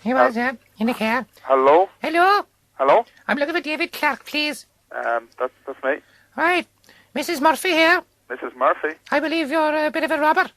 He was, in the car. Hello? Hello? Hello? I'm looking for David Clark, please. That's me. Right. Mrs. Murphy here. Mrs. Murphy? I believe you're a bit of a robber.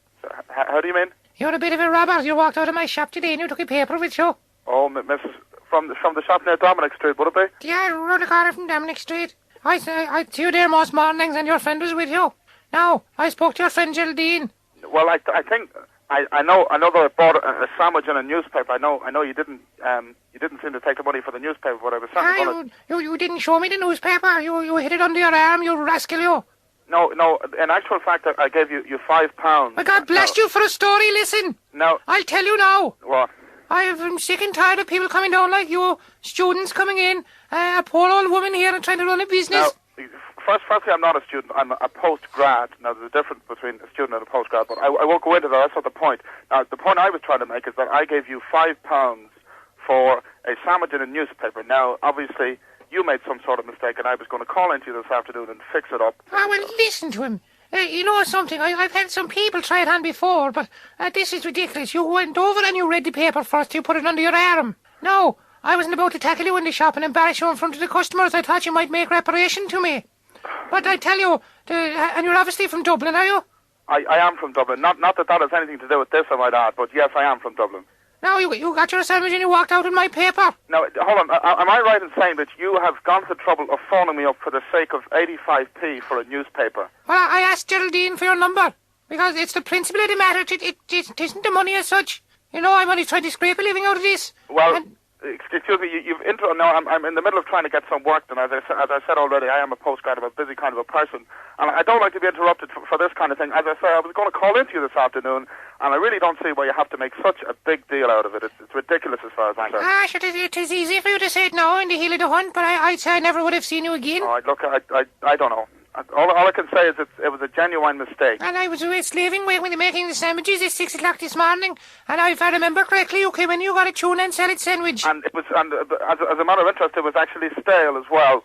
How do you mean? You're a bit of a robber. You walked out of my shop today and you took a paper with you. Oh, Mrs. From the shop near Dominic Street, would it be? Yeah, around the corner from Dominic Street. I see you there most mornings and your friend was with you. Now, I spoke to your friend Geraldine. Well, I think I know that I bought a sandwich and a newspaper. I know you didn't seem to take the money for the newspaper, but I was certainly you didn't show me the newspaper. You hid it under your arm, you rascal, you. No, in actual fact, I gave you £5. My God bless you for a story, listen. No. I'll tell you now. What? I'm sick and tired of people coming down like you, students coming in, a poor old woman here and trying to run a business. Now, firstly, I'm not a student. I'm a post-grad. Now, there's a difference between a student and a post-grad, but I won't go into that. That's not the point. Now, the point I was trying to make is that I gave you £5 for a sandwich and a newspaper. Now, obviously, you made some sort of mistake, and I was going to call into you this afternoon and fix it up. Ah, well, listen to him. You know something, I've had some people try it on before, but this is ridiculous. You went over and you read the paper first, you put it under your arm. No, I wasn't about to tackle you in the shop and embarrass you in front of the customers. I thought you might make reparation to me. But I tell you, and you're obviously from Dublin, are you? I am from Dublin. Not that has anything to do with this, I might add, but yes, I am from Dublin. Now, you got your sandwich and you walked out with my paper. Now, hold on. Am I right in saying that you have gone to the trouble of phoning me up for the sake of 85p for a newspaper? Well, I asked Geraldine for your number, because it's the principle of the matter. It isn't the money as such. You know, I'm only trying to scrape a living out of this. Well, excuse me, I'm in the middle of trying to get some work done. As I said already, I am a postgrad. I'm a busy kind of a person. And I don't like to be interrupted for this kind of thing. As I said, I was going to call into you this afternoon, and I really don't see why you have to make such a big deal out of it. It's ridiculous as far as I'm concerned. Sure, it is easy for you to say it now in the heel of the hunt, but I'd say I never would have seen you again. Oh, look, I don't know. All I can say is it was a genuine mistake. And I was slaving when they making the sandwiches at 6 o'clock this morning, and if I remember correctly, you came in, you got a tuna and salad sandwich. And as a matter of interest, it was actually stale as well.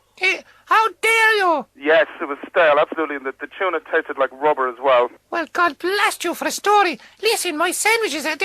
How dare you? Yes, it was stale, absolutely, and the tuna tasted like rubber as well. Well, God bless you for a story. Listen, my sandwiches, they're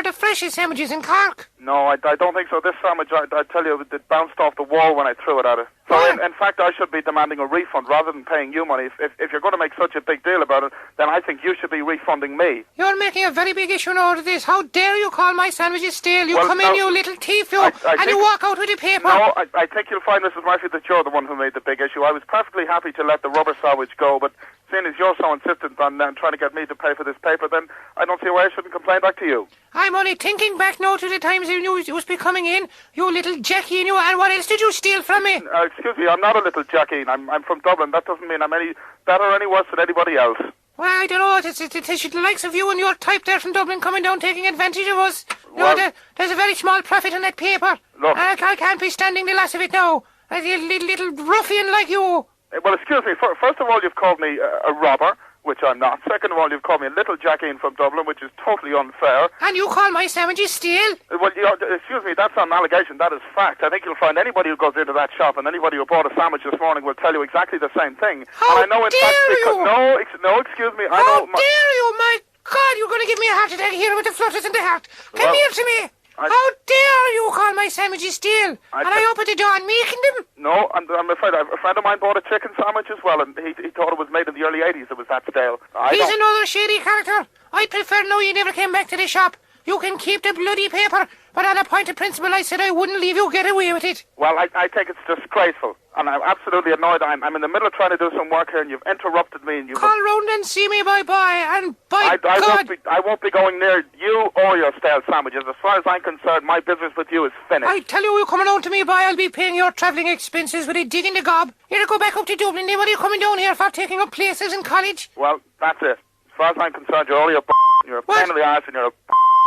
the freshest sandwiches in Cork. No, I don't think so. This sandwich, I tell you, it bounced off the wall when I threw it at it. So, in fact, I should be demanding a refund rather than paying you money. If you're going to make such a big deal about it, then I think you should be refunding me. You're making a very big issue out of this. How dare you call my sandwiches stale? You come in, you little thief, you, and you walk out with the paper. No, I think you'll find, Mrs. Murphy, that you're the one who made the big issue. I was perfectly happy to let the rubber sandwich go, but seeing as you're so insistent on trying to get me to pay for this paper, then I don't see why I shouldn't complain back to you. I'm only thinking back now to the times you used to be coming in, you little Jackie, and what else did you steal from me? Excuse me, I'm not a little Jackie. I'm from Dublin. That doesn't mean I'm any better or any worse than anybody else. Well, I don't know. It's the likes of you and your type there from Dublin coming down taking advantage of us. There's a very small profit on that paper. Look, I can't be standing the loss of it now. A little ruffian like you. Well, excuse me. First of all, you've called me a robber, which I'm not. Second of all, you've called me a little Jackie from Dublin, which is totally unfair. And you call my sandwiches stale? Well, excuse me, that's not an allegation, that is fact. I think you'll find anybody who goes into that shop and anybody who bought a sandwich this morning will tell you exactly the same thing. How and I know in dare fact, you? No, excuse me. How dare you? My God, you're going to give me a heart attack here with the flutters in the heart. Come here to me. How dare you call my sandwiches stale? And I opened the door and making them? No, I'm afraid a friend of mine bought a chicken sandwich as well, and he thought it was made in the early 80s. It was that stale. He's another shady character. I prefer now you never came back to the shop. You can keep the bloody paper, but on a point of principle, I said I wouldn't leave you get away with it. Well, I think it's disgraceful, and I'm absolutely annoyed. I'm in the middle of trying to do some work here, and you've interrupted me. And Call round and see me, my boy, and by God... I won't be going near you or your stale sandwiches. As far as I'm concerned, my business with you is finished. I tell you, coming on to me, boy, I'll be paying your travelling expenses with a dig in the gob. You're to go back up to Dublin. What are you coming down here for, taking up places in college? Well, that's it. As far as I'm concerned, you're only a you're a pain in the arse, and you're a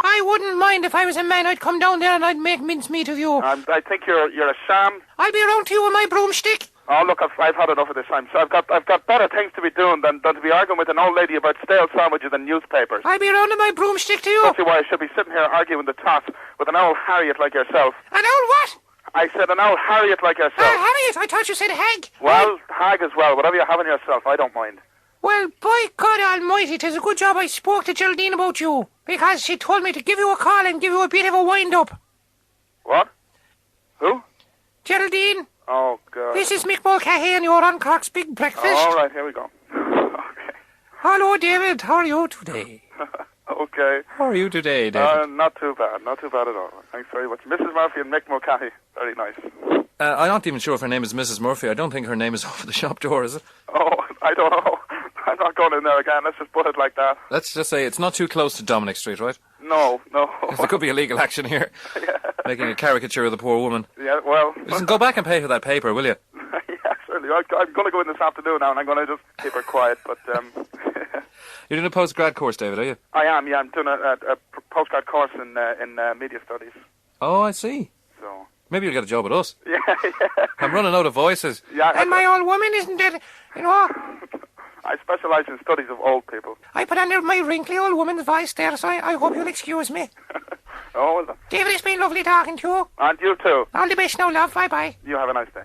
I wouldn't mind if I was a man. I'd come down there and I'd make mincemeat of you. I think you're a sham. I'll be around to you with my broomstick. Oh, look, I've had enough of this time. So I've got better things to be doing than to be arguing with an old lady about stale sandwiches and newspapers. I'll be around with my broomstick to you. Don't see why I should be sitting here arguing the toss with an old Harriet like yourself. An old what? I said an old Harriet like yourself. Harriet? I thought you said hag. Well, hag as well. Whatever you have in yourself, I don't mind. Well, by God almighty, 'tis a good job I spoke to Geraldine about you, because she told me to give you a call and give you a bit of a wind-up. What? Who? Geraldine, Oh, God. this is Mick Mulcahy and you're on Cork's Big Breakfast. All right, here we go. Okay. Hello, David. How are you today? Okay. How are you today, David? Not too bad. Not too bad at all. Thanks very much. Mrs. Murphy and Mick Mulcahy. Very nice. I'm not even sure if her name is Mrs. Murphy. I don't think her name is over the shop door, is it? Oh, I don't know. I'm not going in there again. Let's just put it like that. Let's just say it's not too close to Dominic Street, right? No. 'Cause there could be illegal action here. Making a caricature of the poor woman. Yeah, well... Listen, go back and pay for that paper, will you? Yeah, certainly. I'm going to go in this afternoon now, and I'm going to just keep her quiet, but... You're doing a postgrad course, David, are you? I am, yeah. I'm doing a postgrad course in media studies. Oh, I see. So... Maybe you'll get a job with us. Yeah. I'm running out of voices. Yeah. And my old woman isn't it? You know, I specialise in studies of old people. I put under my wrinkly old woman's voice there, so I hope you'll excuse me. Oh, well, David, it's been lovely talking to you. and you too. All the best now, love. Bye-bye. You have a nice day.